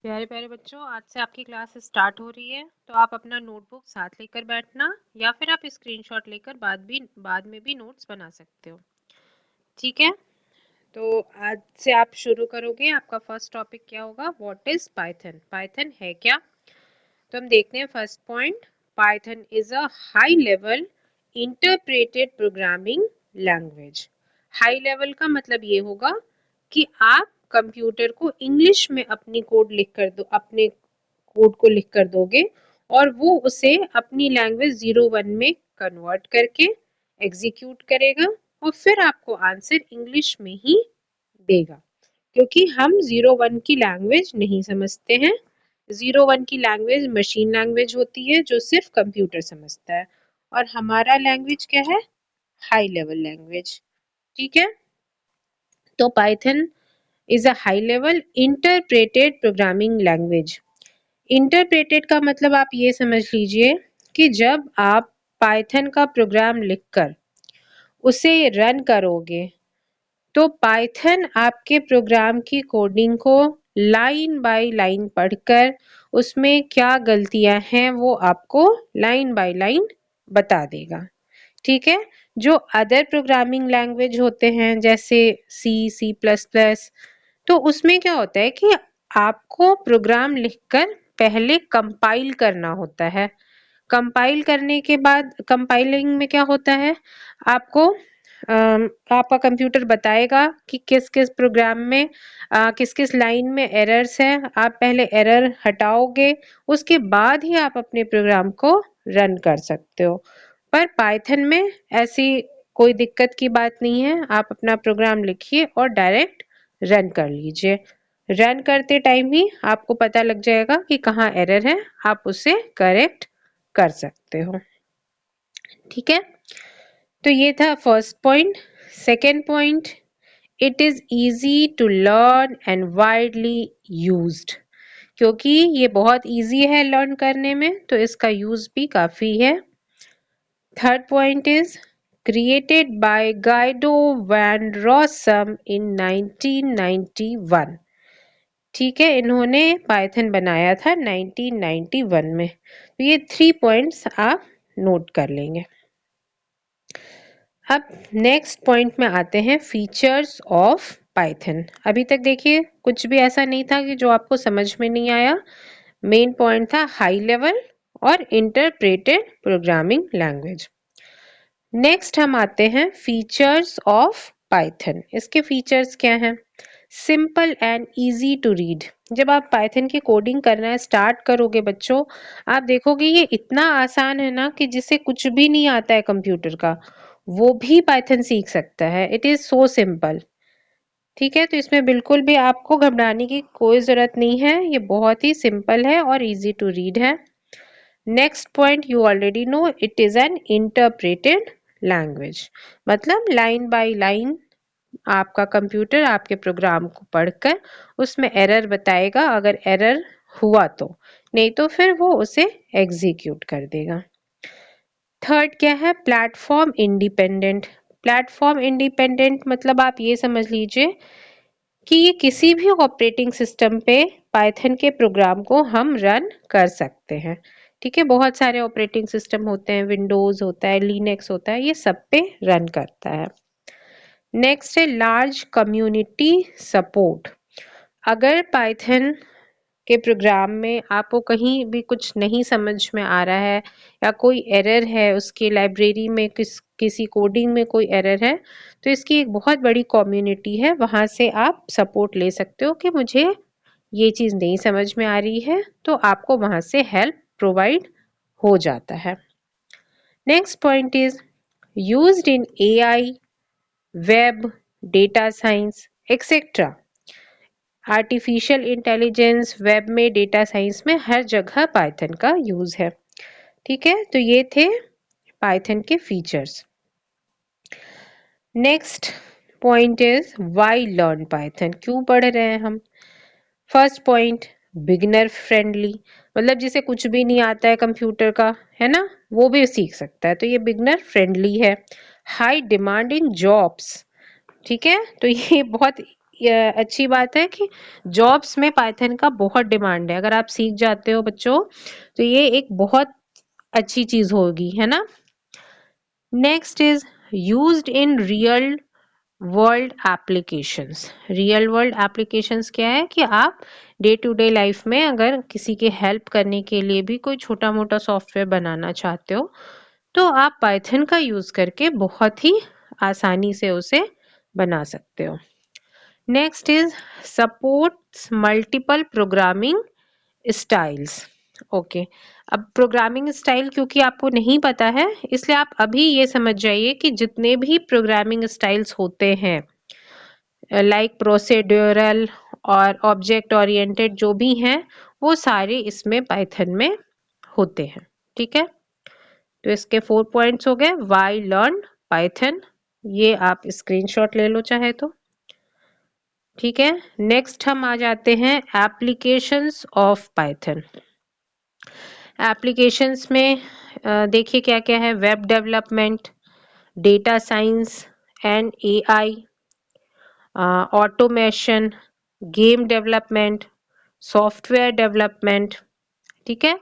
प्यारे प्यारे बच्चों, आज से आपकी क्लास स्टार्ट हो रही है। तो आप अपना नोटबुक साथ लेकर बैठना या फिर आप स्क्रीनशॉट लेकर बाद में भी नोट्स बना सकते हो। ठीक है, तो आज से आप शुरू करोगे। आपका फर्स्ट टॉपिक क्या होगा? What is Python? पाइथन है क्या? तो हम देखते हैं first point. Python is a high level interpreted programming language. High level का मतलब ये होगा कि आप कंप्यूटर को इंग्लिश में अपने कोड को लिख कर दोगे और वो उसे अपनी लैंग्वेज 01 में कन्वर्ट करके एग्जीक्यूट करेगा और फिर आपको आंसर इंग्लिश में ही देगा, क्योंकि हम 01 की लैंग्वेज नहीं समझते हैं। 01 की लैंग्वेज मशीन लैंग्वेज होती है जो सिर्फ कंप्यूटर समझता है, और हमारा लैंग्वेज क्या है? High level language. ठीक है, तो Python is a high level interpreted programming language. Interpreted का मतलब आप ये समझ लीजिए कि जब आप पाइथन का प्रोग्राम लिखकर उसे रन करोगे तो पाइथन आपके प्रोग्राम की कोडिंग को लाइन बाय लाइन पढ़कर उसमें क्या गलतियां हैं वो आपको लाइन बाय लाइन बता देगा। ठीक है, जो अदर प्रोग्रामिंग लैंग्वेज होते हैं जैसे सी प्लस प्लस, तो उसमें क्या होता है कि आपको प्रोग्राम लिखकर पहले कंपाइल करना होता है। कंपाइल करने के बाद कंपाइलिंग में क्या होता है, आपको आपका कंप्यूटर बताएगा कि किस किस प्रोग्राम में किस किस लाइन में एरर्स हैं। आप पहले एरर हटाओगे, उसके बाद ही आप अपने प्रोग्राम को रन कर सकते हो। पर पाइथन में ऐसी कोई दिक्कत की बात नहीं है। आप अपना प्रोग्राम लिखिए और डायरेक्ट रन कर लीजिए। रन करते टाइम ही आपको पता लग जाएगा कि कहाँ एरर है, आप उसे करेक्ट कर सकते हो। ठीक है, तो ये था first point. Second point, it is easy to learn and widely used. क्योंकि ये बहुत इजी है लर्न करने में, तो इसका यूज भी काफी है। Third point is created by Guido van Rossum in 1991। ठीक है, इन्होंने पाइथन बनाया था 1991 में। तो ये 3 पॉइंट्स आप नोट कर लेंगे। अब नेक्स्ट पॉइंट में आते हैं, फीचर्स ऑफ पाइथन। अभी तक देखिए कुछ भी ऐसा नहीं था कि जो आपको समझ में नहीं आया। मेन पॉइंट था हाई लेवल और इंटरप्रेटेड प्रोग्रामिंग लैंग्वेज। नेक्स्ट हम आते हैं फीचर्स ऑफ पाइथन। इसके फीचर्स क्या हैं? Simple and easy to read. जब आप पाइथन की कोडिंग करना स्टार्ट करोगे बच्चों, आप देखोगे ये इतना आसान है ना कि जिसे कुछ भी नहीं आता है कंप्यूटर का, वो भी पाइथन सीख सकता है। It is so simple. ठीक है, तो इसमें बिल्कुल भी आपको घबराने की कोई जरूरत नहीं है। ये बहुत ही सिंपल है और इजी टू रीड है। Next point, you already know, it is an interpreted language. मतलब लाइन बाय लाइन आपका कंप्यूटर आपके प्रोग्राम को पढ़कर उसमें एरर बताएगा, अगर एरर हुआ तो, नहीं तो फिर वो उसे एग्जीक्यूट कर देगा। थर्ड क्या है? Platform independent. प्लेटफॉर्म इंडिपेंडेंट मतलब आप ये समझ लीजिए कि ये किसी भी ऑपरेटिंग सिस्टम पे पाइथन के प्रोग्राम को हम रन कर सकते हैं। ठीक है, बहुत सारे ऑपरेटिंग सिस्टम होते हैं, विंडोज होता है, लिनक्स होता है, ये सब पे रन करता है। नेक्स्ट है लार्ज कम्युनिटी सपोर्ट। अगर पाइथन के प्रोग्राम में आपको कहीं भी कुछ नहीं समझ में आ रहा है या कोई एरर है, उसकी लाइब्रेरी में किसी कोडिंग में कोई एरर है, तो इसकी एक बहुत बड़ी कम्युनिटी है, वहां से आप सपोर्ट ले सकते हो कि मुझे ये चीज़ नहीं समझ में आ रही है, तो आपको वहां से हेल्प प्रोवाइड हो जाता है। Next point is used in AI, web, data science etcetera. Artificial intelligence, web में, डेटा साइंस में, हर जगह पाइथन का यूज है। ठीक है, तो ये थे पाइथन के features. Next point is why learn Python. क्यों पढ़ रहे हैं हम? First point, beginner friendly. मतलब जिसे कुछ भी नहीं आता है कंप्यूटर का, है ना, वो भी सीख सकता है, तो ये बिगिनर फ्रेंडली है। High demanding jobs. ठीक है, तो ये बहुत ये अच्छी बात है कि जॉब्स में पाइथन का बहुत डिमांड है। अगर आप सीख जाते हो बच्चों तो ये एक बहुत अच्छी चीज होगी, है ना। Next is used in real world applications. Real world applications क्या है कि आप डे टू डे लाइफ में अगर किसी के हेल्प करने के लिए भी कोई छोटा मोटा सॉफ्टवेयर बनाना चाहते हो तो आप पाइथन का यूज करके बहुत ही आसानी से उसे बना सकते हो। Next is supports multiple programming styles. Okay, अब प्रोग्रामिंग स्टाइल क्योंकि आपको नहीं पता है इसलिए आप अभी ये समझ जाइए कि जितने भी प्रोग्रामिंग स्टाइल्स होते हैं लाइक प्रोसीड्यूरल और ऑब्जेक्ट ओरिएंटेड जो भी हैं वो सारे इसमें पाइथन में होते हैं। ठीक है, तो इसके 4 पॉइंट्स हो गए। वाई लर्न पाइथन, ये आप स्क्रीनशॉट ले लो चाहे तो। ठीक है, नेक्स्ट हम आ जाते हैं एप्लीकेशंस ऑफ पाइथन। एप्लीकेशंस में देखिए क्या क्या है। Web development, data science and AI, automation, game development, software development. ठीक है,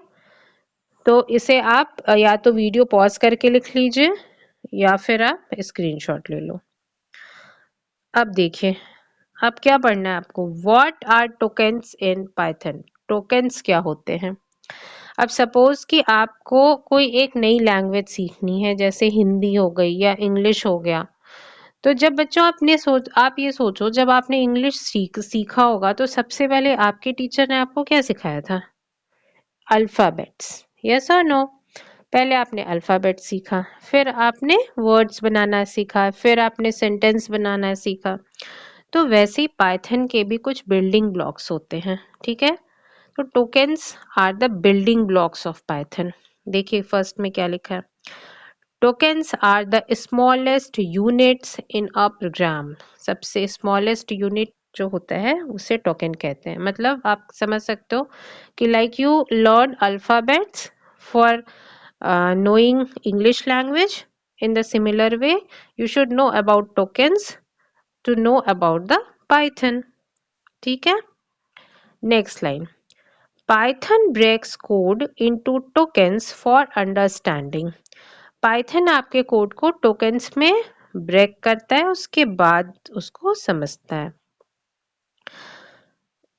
तो इसे आप या तो वीडियो पॉज करके लिख लीजिए या फिर आप स्क्रीनशॉट ले लो। अब देखिए, अब क्या पढ़ना है आपको। What are tokens in Python. Tokens क्या होते हैं। अब सपोज कि आपको कोई एक नई लैंग्वेज सीखनी है, जैसे हिंदी हो गई या इंग्लिश हो गया। तो जब बच्चों आप ये सोचो जब आपने इंग्लिश सीखा होगा तो सबसे पहले आपके टीचर ने आपको क्या सिखाया था। अल्फाबेट्स, यस और नो। पहले आपने अल्फाबेट सीखा, फिर आपने वर्ड्स बनाना सीखा, फिर आपने सेंटेंस बनाना सीखा। तो वैसे ही पाइथन के भी कुछ बिल्डिंग ब्लॉक्स होते हैं। ठीक है, तो tokens are the building blocks of Python. देखिए फर्स्ट में क्या लिखा है। Tokens are the smallest units in a program. सबसे स्मॉलेस्ट यूनिट जो होता है उसे टोकन कहते हैं। मतलब आप समझ सकते हो कि like you learn alphabets for knowing English language, in the similar way you should know about tokens to know about the Python। ठीक है, next line. Python breaks code into tokens for understanding। Python आपके code को tokens में break करता है, उसके बाद उसको समझता है।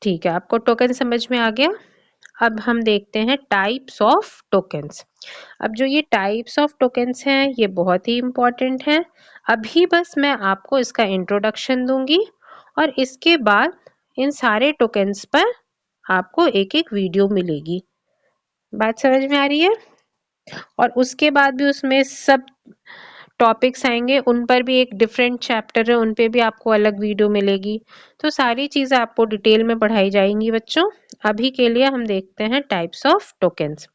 ठीक है, आपको टोकन समझ में आ गया। अब हम देखते हैं टाइप्स ऑफ टोकन्स। अब जो ये टाइप्स ऑफ टोकन्स हैं ये बहुत ही इम्पोर्टेंट हैं। अभी बस मैं आपको इसका इंट्रोडक्शन दूंगी और इसके बाद इन सारे टोकन्स पर आपको एक एक वीडियो मिलेगी। बात समझ में आ रही है। और उसके बाद भी उसमें सब टॉपिक्स आएंगे, उन पर भी एक डिफरेंट चैप्टर है, उन पे भी आपको अलग वीडियो मिलेगी। तो सारी चीजें आपको डिटेल में पढ़ाई जाएंगी बच्चों। अभी के लिए हम देखते हैं types of tokens.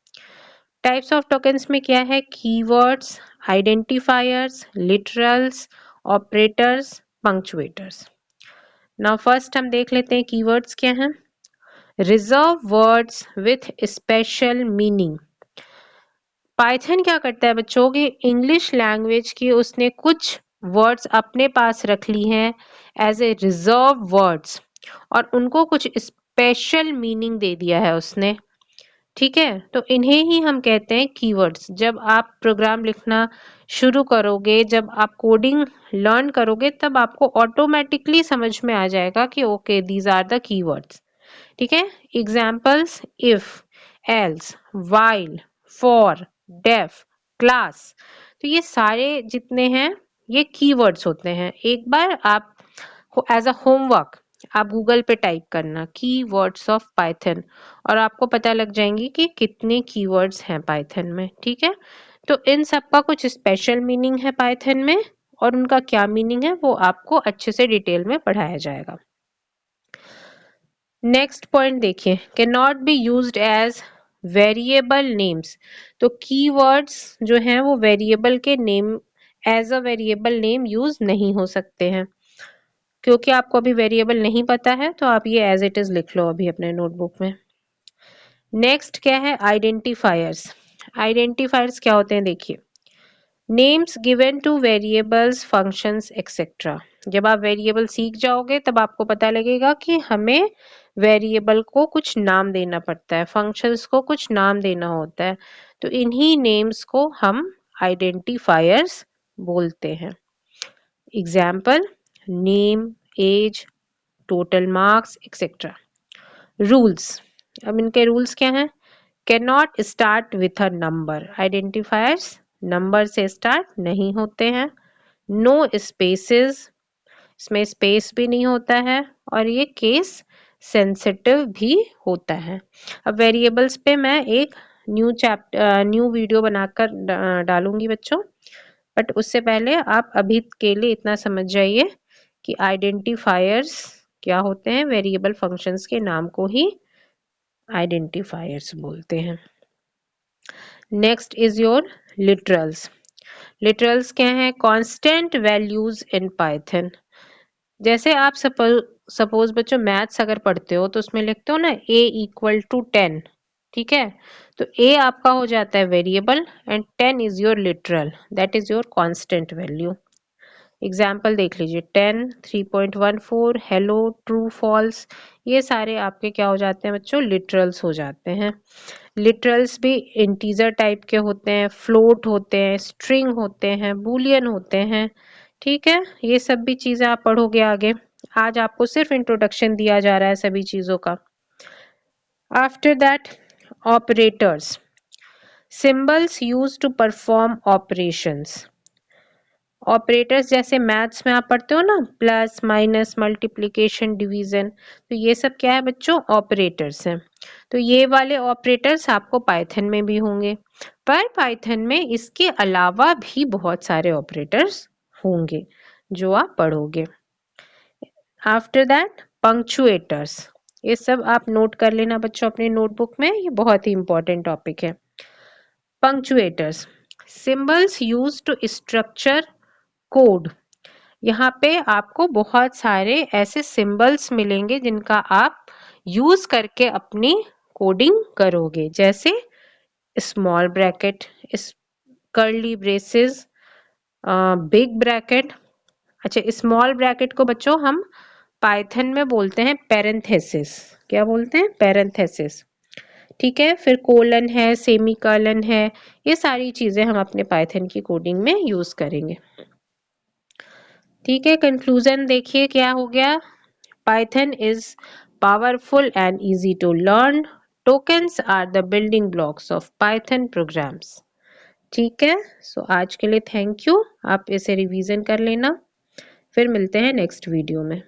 Types of tokens में क्या है। Keywords, identifiers, literals, operators, punctuators. Now first हम देख लेते हैं कीवर्ड्स क्या हैं। Reserve words with special meaning. Python क्या करता है बच्चों की इंग्लिश लैंग्वेज की उसने कुछ वर्ड्स अपने पास रख ली हैं एज ए रिजर्व वर्ड्स और उनको कुछ स्पेशल मीनिंग दे दिया है उसने। ठीक है, तो इन्हें ही हम कहते हैं कीवर्ड्स। जब आप प्रोग्राम लिखना शुरू करोगे, जब आप कोडिंग लर्न करोगे तब आपको ऑटोमेटिकली समझ में आ जाएगा कि okay these are the keywords. ठीक है, examples if, else, while, for, def, class. तो ये सारे जितने हैं ये कीवर्ड्स होते हैं। एक बार आप एज अ होमवर्क आप गूगल पे टाइप करना कीवर्ड्स ऑफ पाइथन और आपको पता लग जाएंगी कि कितने कीवर्ड्स हैं पाइथन में। ठीक है, तो इन सब का कुछ स्पेशल मीनिंग है पाइथन में और उनका क्या मीनिंग है वो आपको अच्छे से डिटेल में पढ़ाया जाएगा। नेक्स्ट पॉइंट देखिए, can not be used as variable names. तो कीवर्ड्स जो हैं वो वेरिएबल के name as a variable name use नहीं हो सकते हैं। क्योंकि आपको अभी वेरिएबल नहीं पता है तो आप ये एज इट इज लिख लो अभी अपने नोटबुक में। नेक्स्ट क्या है, आइडेंटिफायर्स। आइडेंटिफायर्स क्या होते हैं देखिए, names given two variables, functions etcetera. जब आप वेरिएबल सीख जाओगे तब आपको पता लगेगा कि हमें वेरिएबल को कुछ नाम देना पड़ता है, फंक्शंस को कुछ नाम देना होता है। तो इन्हीं नेम्स को हम आइडेंटिफायर्स बोलते हैं। Example name, age, total marks etcetera. Rules, अब इनके रूल्स क्या हैं? Can not start with a number, identifiers number से स्टार्ट नहीं होते हैं। नो स्पेसेस, इसमें स्पेस भी नहीं होता है, और ये केस सेंसिटिव भी होता है। अब वेरिएबल्स पे मैं एक न्यू वीडियो बनाकर डालूंगी बच्चों, बट उससे पहले आप अभी के लिए इतना समझ जाइए कि आइडेंटिफायर्स क्या होते हैं। वेरिएबल फंक्शंस के नाम को ही आइडेंटिफायर्स बोलते हैं। Next is your literals. Literals क्या है? Constant values in Python. जैसे आप सपोज बच्चों मैथ्स अगर पढ़ते हो तो उसमें लिखते हो ना a इक्वल टू 10, ठीक है? तो a आपका हो जाता है variable and 10 is your literal, that is your constant value. Example देख लीजिए 10, 3.14, हेलो, ट्रू, फॉल्स, ये सारे आपके क्या हो जाते हैं बच्चों? लिटरल्स हो जाते हैं। लिटरल्स भी इंटीजर टाइप के होते हैं, फ्लोट होते हैं, स्ट्रिंग होते हैं, बूलियन होते हैं, ठीक है? ये सब भी चीजें आप पढ़ोगे आगे। आज आपको सिर्फ इंट्रोडक्शन दिया जा रहा है सभी चीजों का। After that operators, symbols use to perform operations. Operators जैसे मैथ्स में आप पढ़ते हो ना, प्लस, माइनस, मल्टीप्लिकेशन, डिवीजन, तो ये सब क्या है बच्चों? ऑपरेटर्स हैं। तो ये वाले ऑपरेटर्स आपको पाइथन में भी होंगे, पर पाइथन में इसके अलावा भी बहुत सारे ऑपरेटर्स होंगे जो आप पढ़ोगे। आफ्टर दैट पंक्चुएटर्स, ये सब आप नोट कर लेना बच्चों अपने नोटबुक में, ये बहुत ही इंपॉर्टेंट टॉपिक है। Punctuators, symbols use to structure code. यहाँ पे आपको बहुत सारे ऐसे सिंबल्स मिलेंगे जिनका आप यूज करके अपनी कोडिंग करोगे, जैसे small bracket, curly braces, big bracket. अच्छा, स्मॉल ब्रैकेट को बच्चों हम पाइथन में बोलते हैं पैरेंथेसिस। क्या बोलते हैं? पैरेंथेसिस, ठीक है? फिर कोलन है, सेमी कोलन है, ये सारी चीजें हम अपने पाइथन की कोडिंग में यूज करेंगे, ठीक है? कंक्लूजन देखिए क्या हो गया। Python is powerful and easy to learn. Tokens are the building blocks of Python programs, ठीक है? सो आज के लिए थैंक यू, आप इसे रिवीजन कर लेना, फिर मिलते हैं नेक्स्ट वीडियो में।